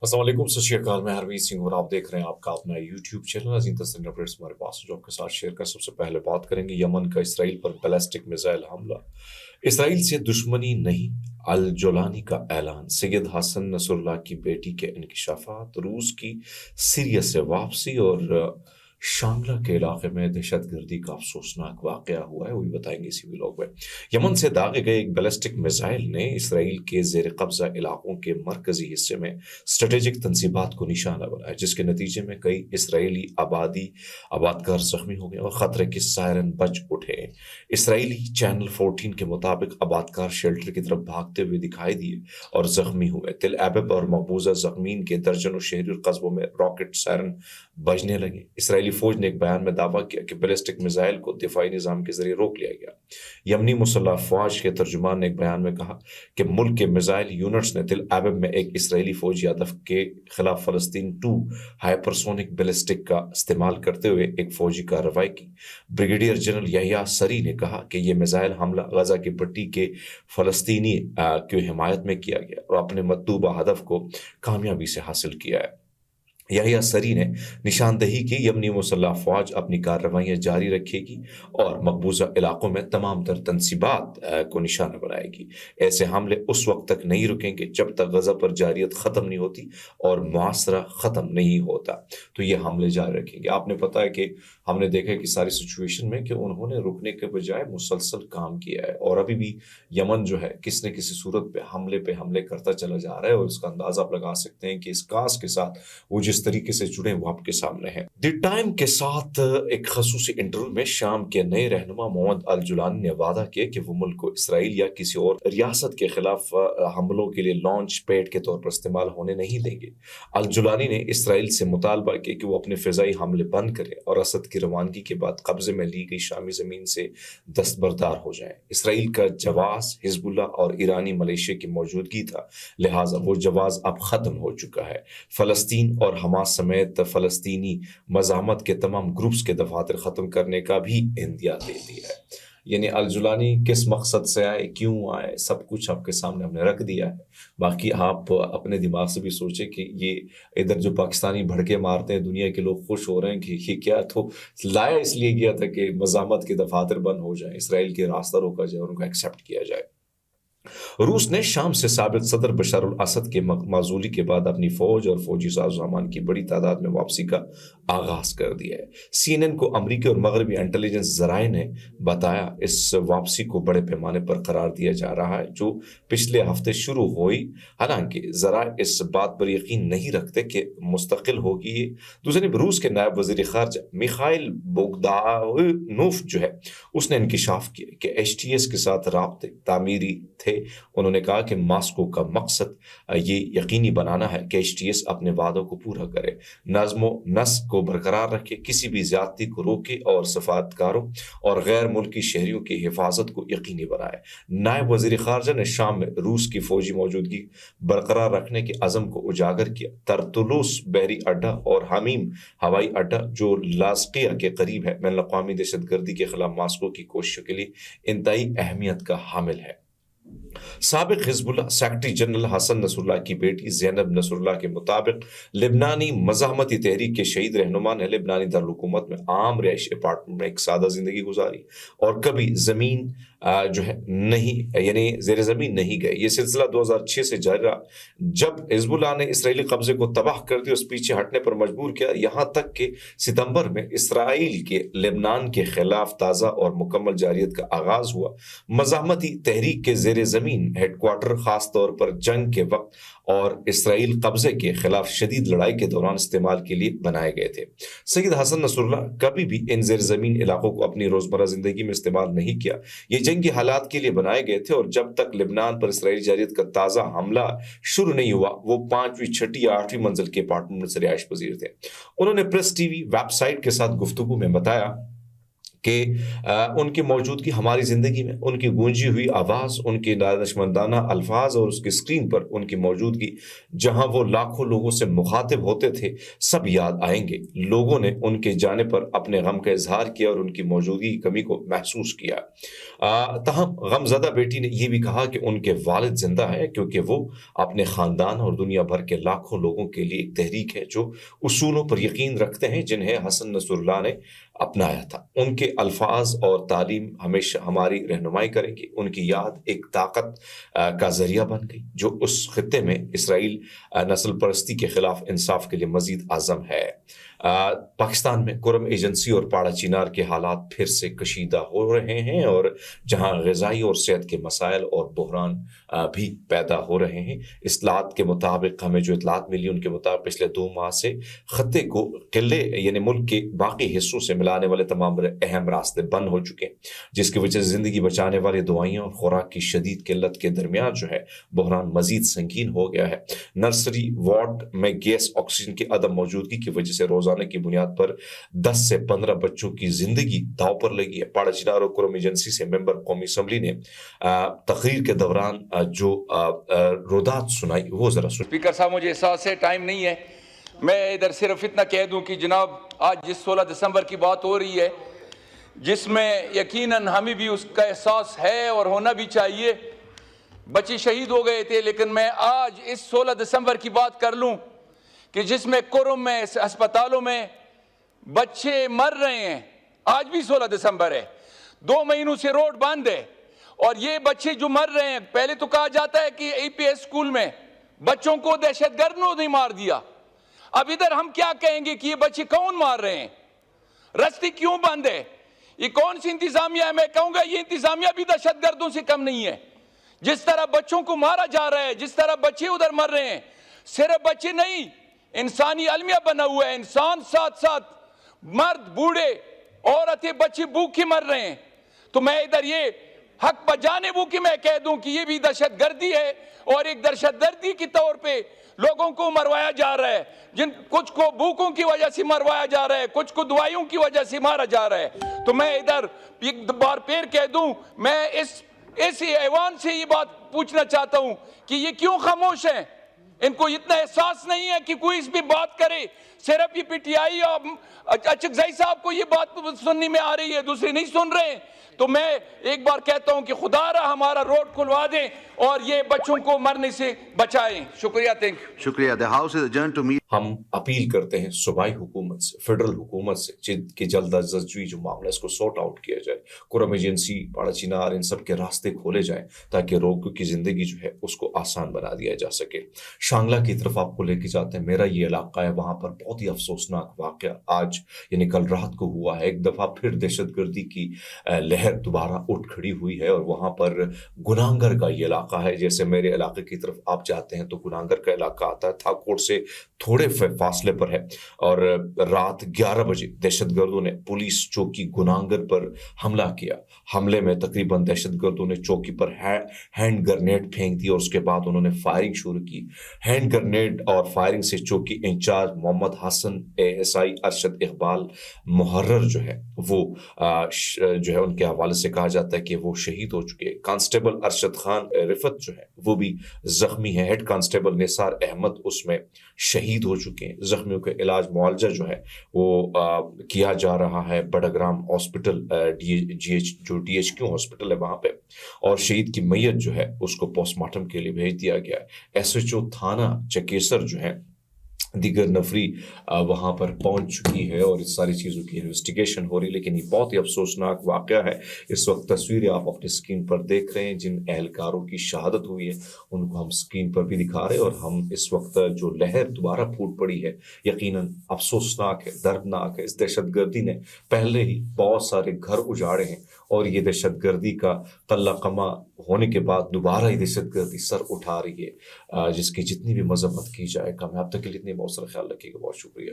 अस्सलाम वालेकुम, सत श्री अकाल। मैं हरमीत सिंह और आप देख रहे हैं आपका अपना यूट्यूब चैनल अजीम तस्नीम अपडेट्स। हमारे पास जो आपके साथ शेयर कर, सबसे पहले बात करेंगे यमन का इसराइल पर बैलिस्टिक मिसाइल हमला। इसराइल से दुश्मनी नहीं, अल जोलानी का ऐलान। सैयद हसन नसरुल्लाह की बेटी के इंकशाफात, रूस की सीरिया से वापसी और शांगला के इलाके में दहशतगर्दी का अफसोसनाक वाकया हुआ है, वो भी बताएंगे इसी व्लॉग में। यमन से दागे गए एक बैलिस्टिक मिसाइल ने इसराइल के जेर कब्जा इलाकों के मरकजी हिस्से में स्ट्रेटेजिक तंसीबात को निशाना बनाया, जिसके नतीजे में कई इसराइली आबादकार जख्मी हो गए और खतरे के सायरन बज उठे। इसराइली चैनल 14 के मुताबिक आबादकार शेल्टर की तरफ भागते हुए दिखाई दिए और जख्मी हुए। तिल एबब और मकबूजा जख्मीन के दर्जनों शहरी और कस्बों में रॉकेट सायरन बजने लगे। इसराइली फौज ने एक बयान में दावा किया कि बैलिस्टिक मिसाइल को दिफाई निजाम के जरिए रोक लिया गया। यमनी मुसल्लह फौज के तर्जुमान ने एक बयान में कहा कि मुल्क के मिसाइल यूनिट्स ने तिल एबब में एक इसराइली फौजी हदफ के खिलाफ फलस्तीन 2 हाइपरसोनिक बैलिस्टिक का इस्तेमाल करते हुए एक फौजी कार्रवाई की। ब्रिगेडियर जनरल यहिया सरी ने कहा कि यह मिसाइल हमला गजा की पट्टी के फलस्तीनी की हिमायत में किया गया और अपने मतलूबा हदफ को कामयाबी से हासिल किया है। यहिया सरी ने निशानदही की यमनी मुसल्लह फौज अपनी कार्रवाइयां जारी रखेगी और मकबूजा इलाकों में तमाम तर तनसीबात को निशाना बनाएगी। ऐसे हमले उस वक्त तक नहीं रुकेंगे जब तक गजा पर जारियत ख़त्म नहीं होती और मुआसरा ख़त्म नहीं होता, तो ये हमले जारी रखेंगे। आपने पता है कि हमने देखा है कि सारी सिचुएशन में कि उन्होंने रुकने के बजाय मुसलसल काम किया है और अभी भी यमन जो है किसी न किसी सूरत पे हमले करता चला जा रहा है और इसका अंदाजा आप लगा सकते हैं कि इस कास के साथ वो जिस तरीके से जुड़े वो आपके सामने हैं। द टाइम के साथ एक खसूसी इंटरव्यू में शाम के नए रहनुमा मोहम्मद अल जुलानी ने वादा किया कि वो मुल्क को इसराइल या किसी और रियासत के खिलाफ हमलों के लिए लॉन्च पैड के तौर पर इस्तेमाल होने नहीं देंगे। अल जुलानी ने इसराइल से मुतालबा किया कि वो अपने फिजाई हमले बंद करे और असद की रवानगी के बाद कब्जे में ली गई शामी जमीन से दस्तबरदार हो जाए। इसराइल का जवाज हिजबुल्लाह और ईरानी मलेशिया की मौजूदगी था, लिहाजा वो जवाज अब खत्म हो चुका है। फलस्तीन और हमास समेत फलस्तीनी मज़ाहमत के तमाम ग्रुप्स के दफातर ख़त्म करने का भी इंदिया दे दिया है। यानी अल जुलानी किस मकसद से आए, क्यों आए, सब कुछ आपके सामने हमने रख दिया है। बाकी आप अपने दिमाग से भी सोचें कि ये इधर जो पाकिस्तानी भड़के मारते हैं, दुनिया के लोग खुश हो रहे हैं कि ये क्या, तो लाया इसलिए गया था कि मज़ाहमत के दफातर बंद हो जाए, इसराइल के रास्ता रोका जाए और उनको एक्सेप्ट किया जाए। रूस ने शाम से साबित सदर बशर अल असद के माजूली के बाद अपनी फौज और फौजी सामान की बड़ी तादाद में वापसी का आगाज कर दिया है। CNN को अमरीकी और मगरबी इंटेलिजेंस जराए ने बताया इस वापसी को बड़े पैमाने पर करार दिया जा रहा है जो पिछले हफ्ते शुरू हुई। हालांकि जराए इस बात पर यकीन नहीं रखते कि मुस्तकिल होगी ये। दूसरी तरफ रूस के नायब वजीर खारजा मिखाइल बोगदानोव जो है उसने इंकशाफ किया कि HTS के साथ राब्ते तामीरी थे। उन्होंने कहा कि मास्को का मकसद ये यकीनी बनाना है कि HTS अपने वादों को पूरा करे, नज़्मो नस्क को बरकरार रखे, किसी भी ज्यादती को रोके और सफारतकारों और गैर मुल्की शहरियों की हिफाजत को यकीनी बनाए। नायब वजीर खारजा ने शाम में रूस की फौजी मौजूदगी बरकरार रखने के अज़म को उजागर किया। तरतुलुस बहरी अड्डा और हमीम हवाई अड्डा जो लाज़किया के करीब है, बैनुल अक़वामी दहशतगर्दी के खिलाफ मास्को की कोशिशों के लिए इंतहाई अहमियत का हामिल है। साबिक Hezbollah secretary general Hassan Nasrallah की बेटी ज़ैनब नसरुल्लाह के मुताबिक लिबनानी मज़ाहमती तहरीक के शहीद रहनुमा ने लिबनानी दारुल-हुकूमत में आम रिहायशी अपार्टमेंट में एक सादा जिंदगी गुजारी और कभी जमीन जो है नहीं, यानी ज़ेर ज़मीन नहीं गए। ये सिलसिला 2006 से जारी रहा, जब हिजबुल्लाह ने इसराइली कब्जे को तबाह कर दिया, उस पीछे हटने पर मजबूर किया। यहाँ तक कि सितंबर में इसराइल के लेबनान के खिलाफ ताज़ा और मुकम्मल जारियत का आगाज हुआ। मज़ाहमती तहरीक के ज़ेर ज़मीन हेडक्वार्टर खास तौर पर जंग के वक्त और इसराइल कब्जे के खिलाफ शदीद लड़ाई के दौरान इस्तेमाल के लिए बनाए गए थे। सैयद हसन नसरुल्लाह कभी भी इन ज़ेर ज़मीन इलाकों को अपनी रोज़मर्रा ज़िंदगी में इस्तेमाल नहीं किया। ये जंगी हालात के लिए बनाए गए थे और जब तक लिबनान पर इसराइली जारियत का ताज़ा हमला शुरू नहीं हुआ, वो 5वीं, 6ठी या 8वीं मंजिल के अपार्टमेंट से रिहाइश पजीर थे। उन्होंने प्रेस TV वेबसाइट के साथ गुफ्तगू में बताया کہ ان کی موجودگی ہماری زندگی میں، ان کی گونجی ہوئی آواز، ان کے دانشمندانہ الفاظ اور اس کی اسکرین پر ان کی موجودگی جہاں وہ لاکھوں لوگوں سے مخاطب ہوتے تھے، سب یاد آئیں گے۔ لوگوں نے ان کے جانے پر اپنے غم کا اظہار کیا اور ان کی موجودگی کی کمی کو محسوس کیا۔ تاہم غم زدہ بیٹی نے یہ بھی کہا کہ ان کے والد زندہ ہے، کیونکہ وہ اپنے خاندان اور دنیا بھر کے لاکھوں لوگوں کے لیے ایک تحریک ہے جو اصولوں پر یقین رکھتے ہیں جنہیں حسن نصر اللہ نے اپنایا تھا۔ ان کے الفاظ اور تعلیم ہمیشہ ہماری رہنمائی کریں گی۔ ان کی یاد ایک طاقت کا ذریعہ بن گئی جو اس خطے میں اسرائیل نسل پرستی کے خلاف انصاف کے لیے مزید عزم ہے۔ پاکستان میں کرم ایجنسی اور پاڑا چینار کے حالات پھر سے کشیدہ ہو رہے ہیں، اور جہاں غذائی اور صحت کے مسائل اور بحران بھی پیدا ہو رہے ہیں۔ اطلاعات کے مطابق، ہمیں جو اطلاعات ملی ان کے مطابق، پچھلے 2 ماہ سے خطے کو قلعے یعنی ملک کے باقی حصوں سے ملانے والے تمام اہم راستے بند ہو چکے ہیں، جس کی وجہ سے زندگی بچانے والی دوائیاں اور خوراک کی شدید قلت کے درمیان جو ہے بحران مزید سنگین ہو گیا ہے۔ نرسری وارڈ میں گیس آکسیجن کی عدم موجودگی کی وجہ سے روزانہ کی بنیاد پر 10 سے 15 بچوں کی زندگی داؤ پر لگی ہے۔ پاڑا چینار اور کرم ایجنسی سے ممبر قومی اسمبلی نے تقریر کے دوران جو رودات سنائی وہ ذرا سنیں۔ اسپیکر صاحب، مجھے احساس ہے ٹائم نہیں ہے، میں ادھر صرف اتنا کہہ دوں کہ جناب آج جس 16 دسمبر کی بات ہو رہی ہے، جس میں یقیناً ہمیں بھی اس کا احساس ہے اور ہونا بھی چاہیے، بچے شہید ہو گئے تھے، لیکن میں آج اس 16 دسمبر کی بات کر لوں کہ جس میں کرم میں ہسپتالوں میں بچے مر رہے ہیں۔ آج بھی 16 دسمبر ہے، 2 مہینوں سے روڈ بند ہے، اور یہ بچے جو مر رہے ہیں، پہلے تو کہا جاتا ہے کہ اے پی ایس اسکول میں بچوں کو دہشت گردوں نے مار دیا، اب ادھر ہم کیا کہیں گے کہ یہ بچے کون مار رہے ہیں؟ رستے کیوں بند ہے؟ یہ کون سی انتظامیہ ہے؟ میں کہوں گا یہ انتظامیہ بھی دہشت گردوں سے کم نہیں ہے۔ جس طرح بچوں کو مارا جا رہا ہے، جس طرح بچے ادھر مر رہے ہیں، صرف بچے نہیں، انسانی المیہ بنا ہوا ہے، انسان ساتھ ساتھ مرد، بوڑھے، عورتیں، بچے بھوکے مر رہے ہیں۔ تو میں ادھر یہ حق بجانب کہ میں کہہ دوں کہ یہ بھی دہشت گردی ہے، اور ایک دہشت گردی کے طور پہ لوگوں کو مروایا جا رہا ہے، کچھ کو بھوکوں کی وجہ سے مروایا جا رہا ہے، کچھ کو دوائیوں کی وجہ سے مارا جا رہا ہے۔ تو میں ادھر ایک بار پھر کہہ دوں، میں اس ایوان سے یہ بات پوچھنا چاہتا ہوں کہ یہ کیوں خاموش ہیں؟ ان کو اتنا احساس نہیں ہے کہ کوئی اس پہ بات کرے؟ صرف یہ پی ٹی آئی اور اچکزئی صاحب کو یہ بات سننے میں آ رہی ہے، دوسرے نہیں سن رہے ہیں۔ تو میں ایک بار کہتا ہوں کہ خدا را ہمارا روڈ کھلوا دیں اور یہ بچوں کو مرنے سے بچائیں۔ شکریہ، تھینک یو۔ شکریہ۔ The House is adjourned to meet. ہم اپیل کرتے ہیں صوبائی حکومت سے، فیڈرل حکومت سے کہ جلد از جلد جو معاملہ ہے اس کو سورٹ آؤٹ کیا جائے، کرم ایجنسی، پاڑا چینار، ان سب کے راستے کھولے جائیں تاکہ لوگوں کی زندگی جو ہے اس کو آسان بنا دیا جا سکے۔ شانگلہ کی طرف آپ کو لے کے جاتے ہیں، میرا یہ علاقہ ہے، وہاں پر بہت ہی افسوسناک واقعہ آج یعنی کل رات کو ہوا ہے۔ ایک دفعہ پھر دہشت گردی کی لہر دوبارہ اٹھ کھڑی ہوئی ہے، اور وہاں پر گنانگر کا یہ علاقہ ہے۔ جیسے میرے علاقے کی طرف آپ جاتے ہیں تو گنانگر کا علاقہ آتا ہے، تھاکوٹ سے تھوڑے فاصلے پر ہے، اور رات 11 بجے دہشت گردوں نے پولیس چوکی گنانگر پر حملہ کیا۔ حملے میں تقریبااً دہشت گردوں نے چوکی پر ہینڈ گرنیڈ پھینک دی، اور اس کے بعد انہوں نے فائرنگ شروع کی۔ ہینڈ گرنیڈ اور فائرنگ سے چوکی انچارج محمد حسن ASI ارشد اقبال محرر جو ہے وہ جو ہے ان کے حوالے سے کہا جاتا ہے کہ وہ شہید ہو چکے۔ کانسٹیبل ارشد خان رفت جو ہے وہ بھی زخمی ہے۔ ہیڈ کانسٹیبل نثار احمد اس میں شہید ہو چکے ہیں۔ زخمیوں کا علاج معالجہ جو ہے وہ کیا جا رہا ہے بڑگرام ہاسپٹل، جو DHQ ہاسپٹل ہے وہاں پہ، اور شہید کی میت جو ہے اس کو پوسٹ مارٹم کے لیے بھیج دیا گیا ہے۔ SHO تھانہ چکیسر جو ہے دیگر نفری وہاں پر پہنچ چکی ہے، اور اس ساری چیزوں کی انویسٹیگیشن ہو رہی ہے۔ لیکن یہ بہت ہی افسوسناک واقعہ ہے۔ اس وقت تصویریں آپ اپنی اسکرین پر دیکھ رہے ہیں، جن اہلکاروں کی شہادت ہوئی ہے ان کو ہم اسکرین پر بھی دکھا رہے ہیں، اور ہم اس وقت جو لہر دوبارہ پھوٹ پڑی ہے یقیناً افسوسناک ہے، دردناک ہے۔ اس دہشت گردی نے پہلے ہی بہت سارے گھر اجاڑے ہیں، اور یہ دہشت گردی کا قلہ قمع ہونے کے بعد دوبارہ یہ دہشت گردی سر اٹھا رہی ہے، جس کی جتنی بھی مذمت کی جائے کم ہے۔ اب تک کے لیے اتنے، بہت سارا خیال رکھیے گا، بہت شکریہ۔